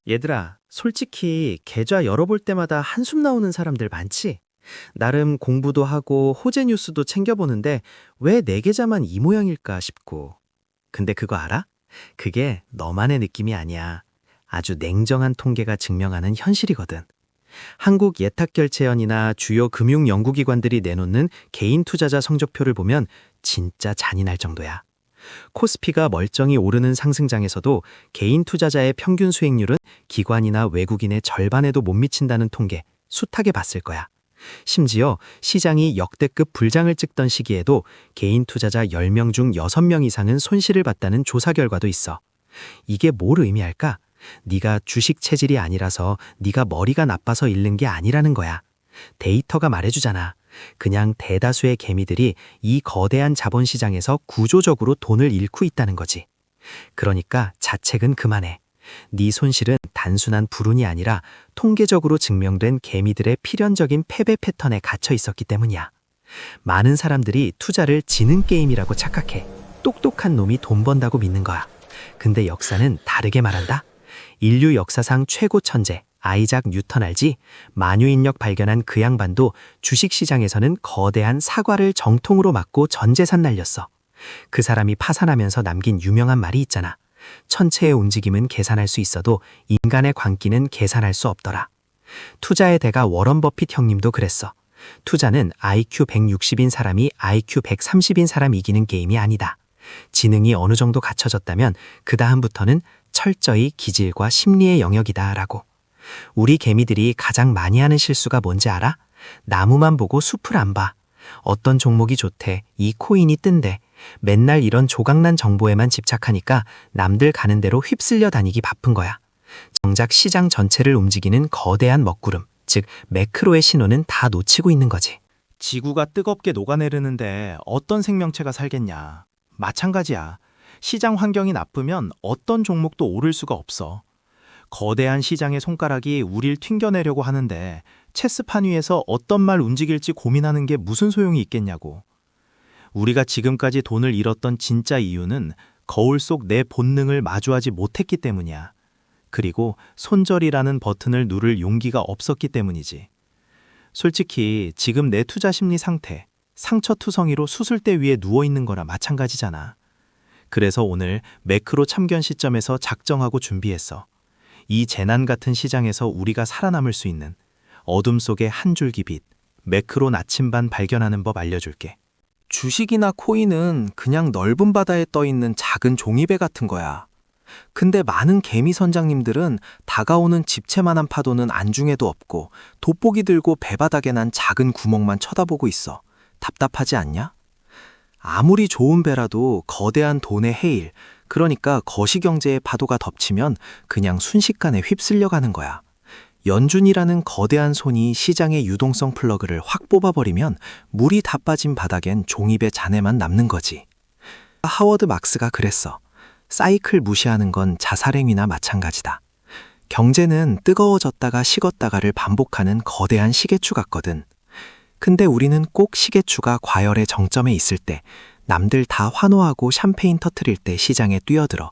얘들아, 솔직히 계좌 열어볼 때마다 한숨 나오는 사람들 많지? 나름 공부도 하고 호재 뉴스도 챙겨보는데 왜 내 계좌만 이 모양일까 싶고. 근데 그거 알아? 그게 너만의 느낌이 아니야. 아주 냉정한 통계가 증명하는 현실이거든. 한국 예탁결제원이나 주요 금융연구기관들이 내놓는 개인 투자자 성적표를 보면 진짜 잔인할 정도야. 코스피가 멀쩡히 오르는 상승장에서도 개인 투자자의 평균 수익률은 기관이나 외국인의 절반에도 못 미친다는 통계 숱하게 봤을 거야. 심지어 시장이 역대급 불장을 찍던 시기에도 개인 투자자 10명 중 6명 이상은 손실을 봤다는 조사 결과도 있어. 이게 뭘 의미할까? 네가 주식 체질이 아니라서 네가 머리가 나빠서 잃는 게 아니라는 거야. 데이터가 말해주잖아. 그냥 대다수의 개미들이 이 거대한 자본시장에서 구조적으로 돈을 잃고 있다는 거지. 그러니까 자책은 그만해. 네 손실은 단순한 불운이 아니라 통계적으로 증명된 개미들의 필연적인 패배 패턴에 갇혀 있었기 때문이야. 많은 사람들이 투자를 지능 게임이라고 착각해. 똑똑한 놈이 돈 번다고 믿는 거야. 근데 역사는 다르게 말한다. 인류 역사상 최고 천재 아이작 뉴턴 알지? 만유인력 발견한 그 양반도 주식시장에서는 거대한 사과를 정통으로 맞고 전 재산 날렸어. 그 사람이 파산하면서 남긴 유명한 말이 있잖아. 천체의 움직임은 계산할 수 있어도 인간의 광기는 계산할 수 없더라. 투자의 대가 워런 버핏 형님도 그랬어. 투자는 IQ 160인 사람이 IQ 130인 사람 이기는 게임이 아니다. 지능이 어느 정도 갖춰졌다면 그 다음부터는 철저히 기질과 심리의 영역이다 라고. 우리 개미들이 가장 많이 하는 실수가 뭔지 알아? 나무만 보고 숲을 안 봐. 어떤 종목이 좋대, 이 코인이 뜬대. 맨날 이런 조각난 정보에만 집착하니까 남들 가는 대로 휩쓸려 다니기 바쁜 거야. 정작 시장 전체를 움직이는 거대한 먹구름, 즉 매크로의 신호는 다 놓치고 있는 거지. 지구가 뜨겁게 녹아내리는데 어떤 생명체가 살겠냐. 마찬가지야. 시장 환경이 나쁘면 어떤 종목도 오를 수가 없어. 거대한 시장의 손가락이 우릴 튕겨내려고 하는데 체스판 위에서 어떤 말 움직일지 고민하는 게 무슨 소용이 있겠냐고. 우리가 지금까지 돈을 잃었던 진짜 이유는 거울 속 내 본능을 마주하지 못했기 때문이야. 그리고 손절이라는 버튼을 누를 용기가 없었기 때문이지. 솔직히 지금 내 투자 심리 상태, 상처투성이로 수술대 위에 누워있는 거나 마찬가지잖아. 그래서 오늘 매크로 참견 시점에서 작정하고 준비했어. 이 재난 같은 시장에서 우리가 살아남을 수 있는 어둠 속의 한 줄기 빛, 매크로 나침반 발견하는 법 알려줄게. 주식이나 코인은 그냥 넓은 바다에 떠있는 작은 종이배 같은 거야. 근데 많은 개미 선장님들은 다가오는 집채만한 파도는 안중에도 없고 돋보기 들고 배바닥에 난 작은 구멍만 쳐다보고 있어. 답답하지 않냐? 아무리 좋은 배라도 거대한 돈의 해일, 그러니까 거시경제의 파도가 덮치면 그냥 순식간에 휩쓸려 가는 거야. 연준이라는 거대한 손이 시장의 유동성 플러그를 확 뽑아버리면 물이 다 빠진 바닥엔 종이배 잔해만 남는 거지. 하워드 막스가 그랬어. 사이클 무시하는 건 자살행위나 마찬가지다. 경제는 뜨거워졌다가 식었다가를 반복하는 거대한 시계추 같거든. 근데 우리는 꼭 시계추가 과열의 정점에 있을 때, 남들 다 환호하고 샴페인 터트릴 때 시장에 뛰어들어.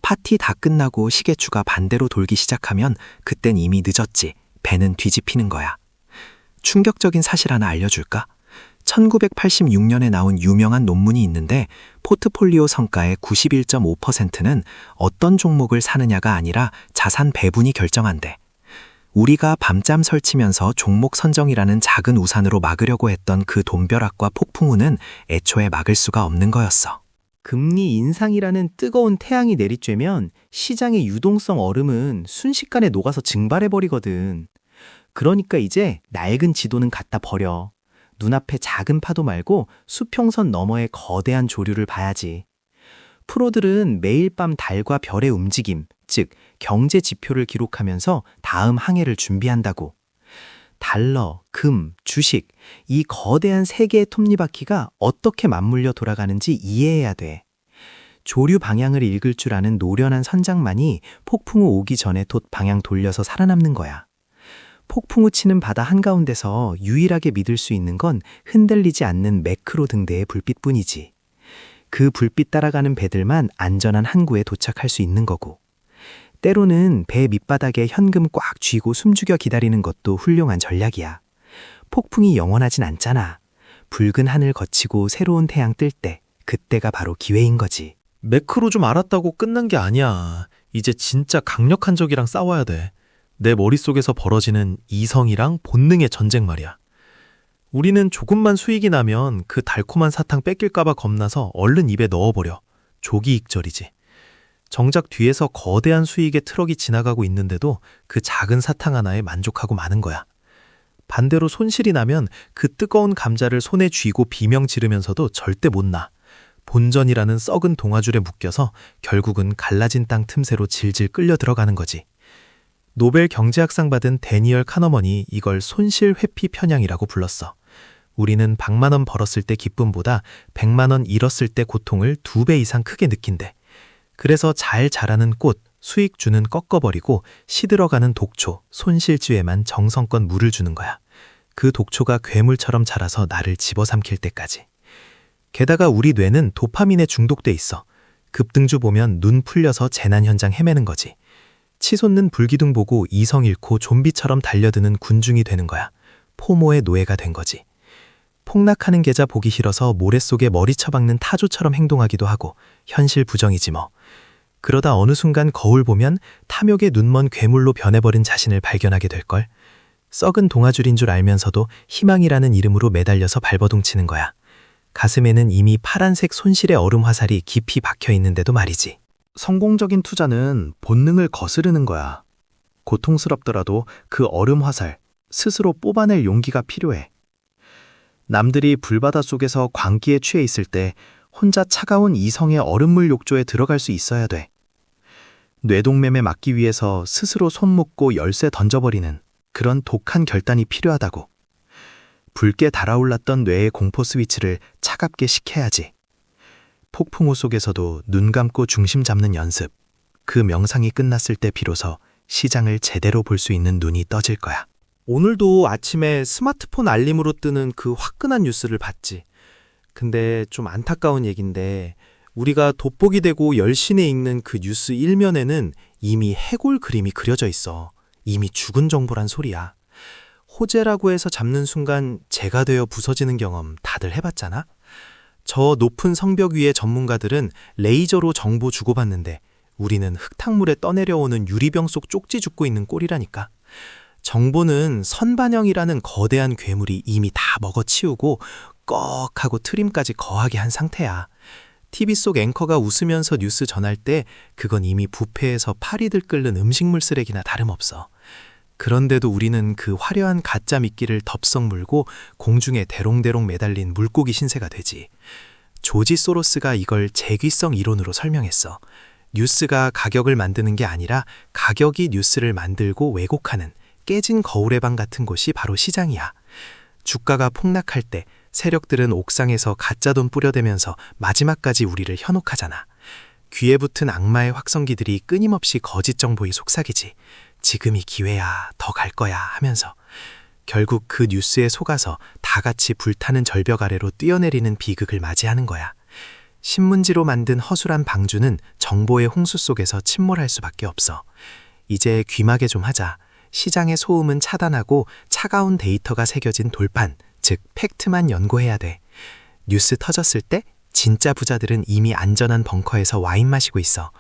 파티 다 끝나고 시계추가 반대로 돌기 시작하면 그땐 이미 늦었지. 배는 뒤집히는 거야. 충격적인 사실 하나 알려줄까? 1986년에 나온 유명한 논문이 있는데 포트폴리오 성과의 91.5%는 어떤 종목을 사느냐가 아니라 자산 배분이 결정한대. 우리가 밤잠 설치면서 종목 선정이라는 작은 우산으로 막으려고 했던 그 돈벼락과 폭풍우는 애초에 막을 수가 없는 거였어. 금리 인상이라는 뜨거운 태양이 내리쬐면 시장의 유동성 얼음은 순식간에 녹아서 증발해버리거든. 그러니까 이제 낡은 지도는 갖다 버려. 눈앞에 작은 파도 말고 수평선 너머의 거대한 조류를 봐야지. 프로들은 매일 밤 달과 별의 움직임, 즉 경제 지표를 기록하면서 다음 항해를 준비한다고. 달러, 금, 주식, 이 거대한 세계의 톱니바퀴가 어떻게 맞물려 돌아가는지 이해해야 돼. 조류 방향을 읽을 줄 아는 노련한 선장만이 폭풍우 오기 전에 돛 방향 돌려서 살아남는 거야. 폭풍우 치는 바다 한가운데서 유일하게 믿을 수 있는 건 흔들리지 않는 매크로 등대의 불빛뿐이지. 그 불빛 따라가는 배들만 안전한 항구에 도착할 수 있는 거고. 때로는 배 밑바닥에 현금 꽉 쥐고 숨죽여 기다리는 것도 훌륭한 전략이야. 폭풍이 영원하진 않잖아. 붉은 하늘 거치고 새로운 태양 뜰 때, 그때가 바로 기회인 거지. 매크로 좀 알았다고 끝난 게 아니야. 이제 진짜 강력한 적이랑 싸워야 돼. 내 머릿속에서 벌어지는 이성이랑 본능의 전쟁 말이야. 우리는 조금만 수익이 나면 그 달콤한 사탕 뺏길까봐 겁나서 얼른 입에 넣어버려. 조기익절이지. 정작 뒤에서 거대한 수익의 트럭이 지나가고 있는데도 그 작은 사탕 하나에 만족하고 마는 거야. 반대로 손실이 나면 그 뜨거운 감자를 손에 쥐고 비명 지르면서도 절대 못 나. 본전이라는 썩은 동아줄에 묶여서 결국은 갈라진 땅 틈새로 질질 끌려 들어가는 거지. 노벨 경제학상 받은 데니얼 카너먼이 이걸 손실 회피 편향이라고 불렀어. 우리는 100만 원 벌었을 때 기쁨보다 100만 원 잃었을 때 고통을 2배 이상 크게 느낀대. 그래서 잘 자라는 꽃, 수익주는 꺾어버리고 시들어가는 독초, 손실주에만 정성껏 물을 주는 거야. 그 독초가 괴물처럼 자라서 나를 집어삼킬 때까지. 게다가 우리 뇌는 도파민에 중독돼 있어. 급등주 보면 눈 풀려서 재난 현장 헤매는 거지. 치솟는 불기둥 보고 이성 잃고 좀비처럼 달려드는 군중이 되는 거야. 포모의 노예가 된 거지. 폭락하는 계좌 보기 싫어서 모래 속에 머리 처박는 타조처럼 행동하기도 하고 현실 부정이지 뭐. 그러다 어느 순간 거울 보면 탐욕의 눈먼 괴물로 변해버린 자신을 발견하게 될걸. 썩은 동아줄인 줄 알면서도 희망이라는 이름으로 매달려서 발버둥치는 거야. 가슴에는 이미 파란색 손실의 얼음 화살이 깊이 박혀 있는데도 말이지. 성공적인 투자는 본능을 거스르는 거야. 고통스럽더라도 그 얼음 화살, 스스로 뽑아낼 용기가 필요해. 남들이 불바다 속에서 광기에 취해 있을 때 혼자 차가운 이성의 얼음물 욕조에 들어갈 수 있어야 돼. 뇌동매매 막기 위해서 스스로 손 묶고 열쇠 던져버리는 그런 독한 결단이 필요하다고. 붉게 달아올랐던 뇌의 공포 스위치를 차갑게 식혀야지. 폭풍우 속에서도 눈 감고 중심 잡는 연습. 그 명상이 끝났을 때 비로소 시장을 제대로 볼 수 있는 눈이 떠질 거야. 오늘도 아침에 스마트폰 알림으로 뜨는 그 화끈한 뉴스를 봤지. 근데 좀 안타까운 얘긴데 우리가 돋보기 되고 열심히 읽는 그 뉴스 일면에는 이미 해골 그림이 그려져 있어. 이미 죽은 정보란 소리야. 호재라고 해서 잡는 순간 재가 되어 부서지는 경험 다들 해봤잖아? 저 높은 성벽 위의 전문가들은 레이저로 정보 주고받는데 우리는 흙탕물에 떠내려오는 유리병 속 쪽지 죽고 있는 꼴이라니까. 정보는 선반영이라는 거대한 괴물이 이미 다 먹어치우고 꺽하고 트림까지 거하게 한 상태야. TV 속 앵커가 웃으면서 뉴스 전할 때 그건 이미 뷔페에서 파리들 끓는 음식물 쓰레기나 다름없어. 그런데도 우리는 그 화려한 가짜 미끼를 덥석 물고 공중에 대롱대롱 매달린 물고기 신세가 되지. 조지 소로스가 이걸 재귀성 이론으로 설명했어. 뉴스가 가격을 만드는 게 아니라 가격이 뉴스를 만들고 왜곡하는 깨진 거울의 방 같은 곳이 바로 시장이야. 주가가 폭락할 때 세력들은 옥상에서 가짜 돈 뿌려대면서 마지막까지 우리를 현혹하잖아. 귀에 붙은 악마의 확성기들이 끊임없이 거짓 정보에 속삭이지. 지금이 기회야, 더 갈 거야 하면서. 결국 그 뉴스에 속아서 다 같이 불타는 절벽 아래로 뛰어내리는 비극을 맞이하는 거야. 신문지로 만든 허술한 방주는 정보의 홍수 속에서 침몰할 수밖에 없어. 이제 귀마개 좀 하자. 시장의 소음은 차단하고 차가운 데이터가 새겨진 돌판, 즉 팩트만 연구해야 돼. 뉴스 터졌을 때 진짜 부자들은 이미 안전한 벙커에서 와인 마시고 있어.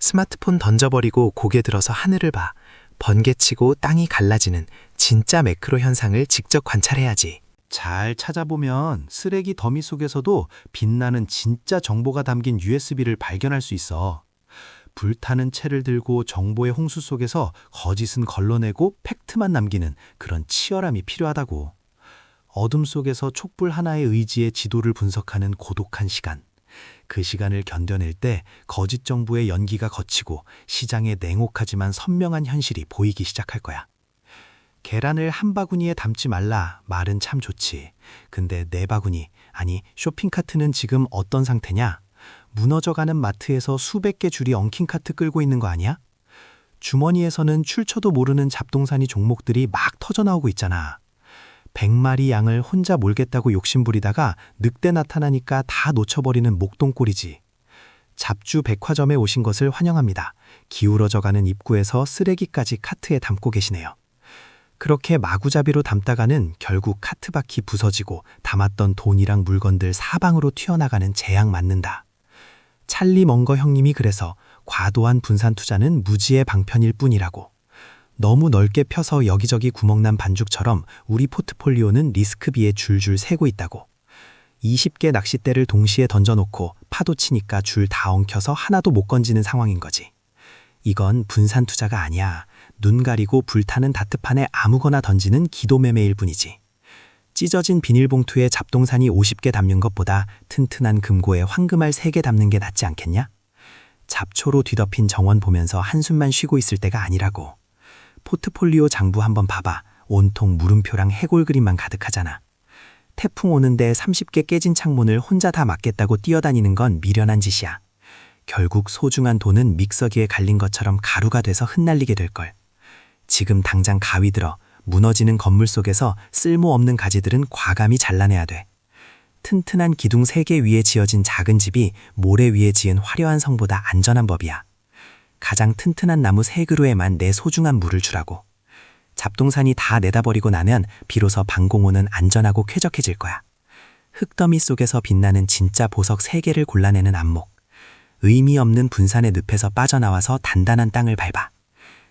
스마트폰 던져버리고 고개 들어서 하늘을 봐. 번개치고 땅이 갈라지는 진짜 매크로 현상을 직접 관찰해야지. 잘 찾아보면 쓰레기 더미 속에서도 빛나는 진짜 정보가 담긴 USB를 발견할 수 있어. 불타는 채를 들고 정보의 홍수 속에서 거짓은 걸러내고 팩트만 남기는 그런 치열함이 필요하다고. 어둠 속에서 촛불 하나의 의지의 지도를 분석하는 고독한 시간. 그 시간을 견뎌낼 때 거짓 정부의 연기가 걷히고 시장의 냉혹하지만 선명한 현실이 보이기 시작할 거야. 계란을 한 바구니에 담지 말라 말은 참 좋지. 근데 내 바구니, 아니 쇼핑카트는 지금 어떤 상태냐? 무너져가는 마트에서 수백 개 줄이 엉킨 카트 끌고 있는 거 아니야? 주머니에서는 출처도 모르는 잡동사니 종목들이 막 터져나오고 있잖아. 100마리 양을 혼자 몰겠다고 욕심부리다가 늑대 나타나니까 다 놓쳐버리는 목동꼴이지. 잡주 백화점에 오신 것을 환영합니다. 기울어져가는 입구에서 쓰레기까지 카트에 담고 계시네요. 그렇게 마구잡이로 담다가는 결국 카트 바퀴 부서지고 담았던 돈이랑 물건들 사방으로 튀어나가는 재앙 맞는다. 찰리 멍거 형님이 그래서 과도한 분산 투자는 무지의 방편일 뿐이라고. 너무 넓게 펴서 여기저기 구멍난 반죽처럼 우리 포트폴리오는 리스크비에 줄줄 새고 있다고. 20개 낚싯대를 동시에 던져놓고 파도 치니까 줄 다 엉켜서 하나도 못 건지는 상황인 거지. 이건 분산 투자가 아니야. 눈 가리고 불타는 다트판에 아무거나 던지는 기도매매일 뿐이지. 찢어진 비닐봉투에 잡동사니 50개 담는 것보다 튼튼한 금고에 황금알 3개 담는 게 낫지 않겠냐? 잡초로 뒤덮인 정원 보면서 한숨만 쉬고 있을 때가 아니라고. 포트폴리오 장부 한번 봐봐. 온통 물음표랑 해골 그림만 가득하잖아. 태풍 오는데 30개 깨진 창문을 혼자 다 막겠다고 뛰어다니는 건 미련한 짓이야. 결국 소중한 돈은 믹서기에 갈린 것처럼 가루가 돼서 흩날리게 될걸. 지금 당장 가위 들어. 무너지는 건물 속에서 쓸모없는 가지들은 과감히 잘라내야 돼. 튼튼한 기둥 3개 위에 지어진 작은 집이 모래 위에 지은 화려한 성보다 안전한 법이야. 가장 튼튼한 나무 3그루에만 내 소중한 물을 주라고. 잡동사니 다 내다버리고 나면 비로소 방공호는 안전하고 쾌적해질 거야. 흙더미 속에서 빛나는 진짜 보석 3개를 골라내는 안목. 의미 없는 분산의 늪에서 빠져나와서 단단한 땅을 밟아.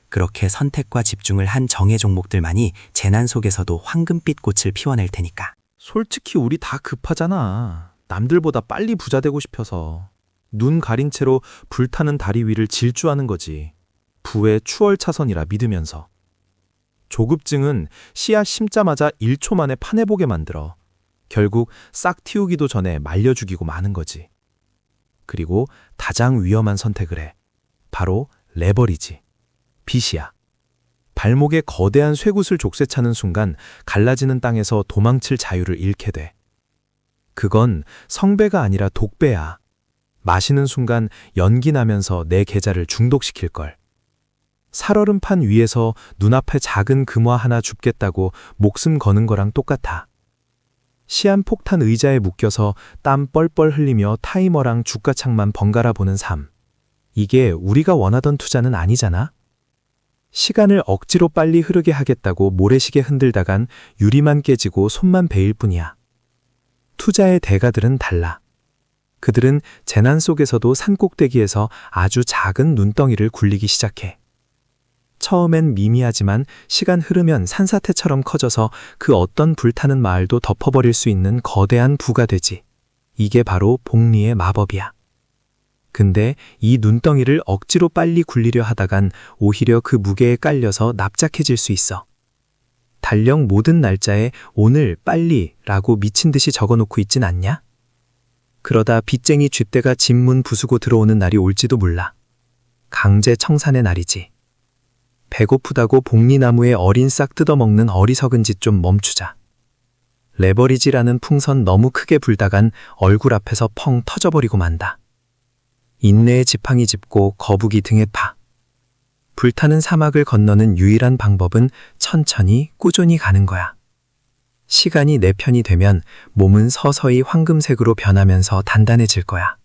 그렇게 선택과 집중을 한 정의 종목들만이 재난 속에서도 황금빛 꽃을 피워낼 테니까. 솔직히 우리 다 급하잖아. 남들보다 빨리 부자 되고 싶어서. 눈 가린 채로 불타는 다리 위를 질주하는 거지. 부의 추월차선이라 믿으면서. 조급증은 씨앗 심자마자 1초 만에 파내보게 만들어. 결국 싹 틔우기도 전에 말려 죽이고 마는 거지. 그리고 가장 위험한 선택을 해. 바로 레버리지. 빚이야. 발목에 거대한 쇠굿을 족쇄차는 순간 갈라지는 땅에서 도망칠 자유를 잃게 돼. 그건 성배가 아니라 독배야. 마시는 순간 연기 나면서 내 계좌를 중독시킬걸. 살얼음판 위에서 눈앞에 작은 금화 하나 줍겠다고 목숨 거는 거랑 똑같아. 시한폭탄 의자에 묶여서 땀 뻘뻘 흘리며 타이머랑 주가창만 번갈아 보는 삶. 이게 우리가 원하던 투자는 아니잖아? 시간을 억지로 빨리 흐르게 하겠다고 모래시계 흔들다간 유리만 깨지고 손만 베일 뿐이야. 투자의 대가들은 달라. 그들은 재난 속에서도 산꼭대기에서 아주 작은 눈덩이를 굴리기 시작해. 처음엔 미미하지만 시간 흐르면 산사태처럼 커져서 그 어떤 불타는 마을도 덮어버릴 수 있는 거대한 부가 되지. 이게 바로 복리의 마법이야. 근데 이 눈덩이를 억지로 빨리 굴리려 하다간 오히려 그 무게에 깔려서 납작해질 수 있어. 달력 모든 날짜에 오늘 빨리라고 미친 듯이 적어놓고 있진 않냐? 그러다 빚쟁이 쥐떼가 집문 부수고 들어오는 날이 올지도 몰라. 강제 청산의 날이지. 배고프다고 복리나무에 어린 싹 뜯어먹는 어리석은 짓 좀 멈추자. 레버리지라는 풍선 너무 크게 불다간 얼굴 앞에서 펑 터져버리고 만다. 인내의 지팡이 짚고 거북이 등에 파. 불타는 사막을 건너는 유일한 방법은 천천히 꾸준히 가는 거야. 시간이 내 편이 되면 몸은 서서히 황금색으로 변하면서 단단해질 거야.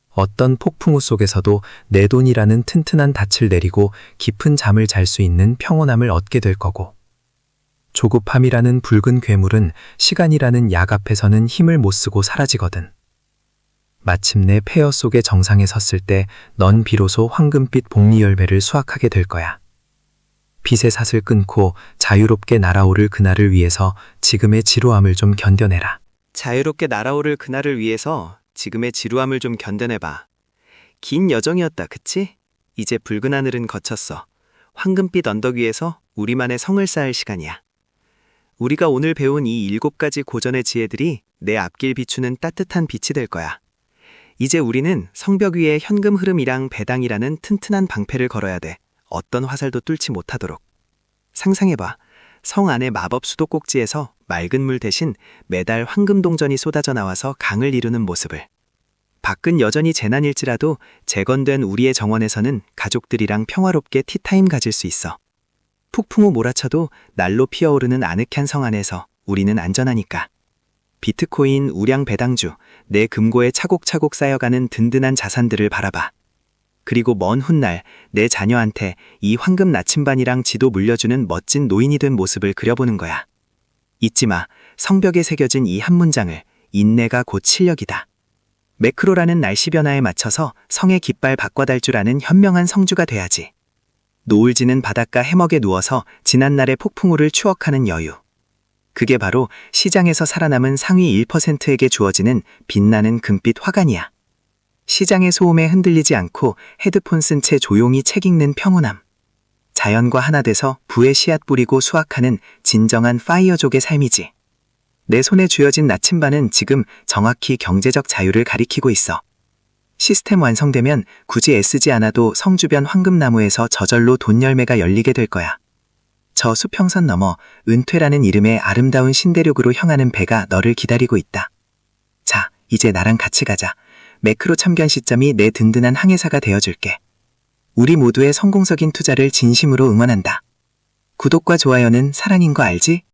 어떤 폭풍우 속에서도 내 돈이라는 튼튼한 닻을 내리고 깊은 잠을 잘 수 있는 평온함을 얻게 될 거고. 조급함이라는 붉은 괴물은 시간이라는 약 앞에서는 힘을 못 쓰고 사라지거든. 마침내 폐허 속의 정상에 섰을 때 넌 비로소 황금빛 복리 열매를 수확하게 될 거야. 빚의 삿을 끊고 자유롭게 날아오를 그날을 위해서 지금의 지루함을 좀 견뎌내라. 자유롭게 날아오를 그날을 위해서 지금의 지루함을 좀 견뎌내봐. 긴 여정이었다, 그치? 이제 붉은 하늘은 거쳤어. 황금빛 언덕 위에서 우리만의 성을 쌓을 시간이야. 우리가 오늘 배운 이 7가지 고전의 지혜들이 내 앞길 비추는 따뜻한 빛이 될 거야. 이제 우리는 성벽 위에 현금 흐름이랑 배당이라는 튼튼한 방패를 걸어야 돼. 어떤 화살도 뚫지 못하도록. 상상해봐. 성 안의 마법 수도꼭지에서 맑은 물 대신 매달 황금 동전이 쏟아져 나와서 강을 이루는 모습을. 밖은 여전히 재난일지라도 재건된 우리의 정원에서는 가족들이랑 평화롭게 티타임 가질 수 있어. 폭풍우 몰아쳐도 날로 피어오르는 아늑한 성 안에서 우리는 안전하니까. 비트코인, 우량 배당주, 내 금고에 차곡차곡 쌓여가는 든든한 자산들을 바라봐. 그리고 먼 훗날 내 자녀한테 이 황금 나침반이랑 지도 물려주는 멋진 노인이 된 모습을 그려보는 거야. 잊지 마. 성벽에 새겨진 이 한 문장을. 인내가 곧 실력이다. 매크로라는 날씨 변화에 맞춰서 성의 깃발 바꿔달 줄 아는 현명한 성주가 돼야지. 노을 지는 바닷가 해먹에 누워서 지난날의 폭풍우를 추억하는 여유. 그게 바로 시장에서 살아남은 상위 1%에게 주어지는 빛나는 금빛 화관이야. 시장의 소음에 흔들리지 않고 헤드폰 쓴 채 조용히 책 읽는 평온함. 자연과 하나 돼서 부에 씨앗 뿌리고 수확하는 진정한 파이어족의 삶이지. 내 손에 쥐어진 나침반은 지금 정확히 경제적 자유를 가리키고 있어. 시스템 완성되면 굳이 애쓰지 않아도 성 주변 황금나무에서 저절로 돈 열매가 열리게 될 거야. 저 수평선 너머 은퇴라는 이름의 아름다운 신대륙으로 향하는 배가 너를 기다리고 있다. 자, 이제 나랑 같이 가자. 매크로 참견 시점이 내 든든한 항해사가 되어줄게. 우리 모두의 성공적인 투자를 진심으로 응원한다. 구독과 좋아요는 사랑인 거 알지?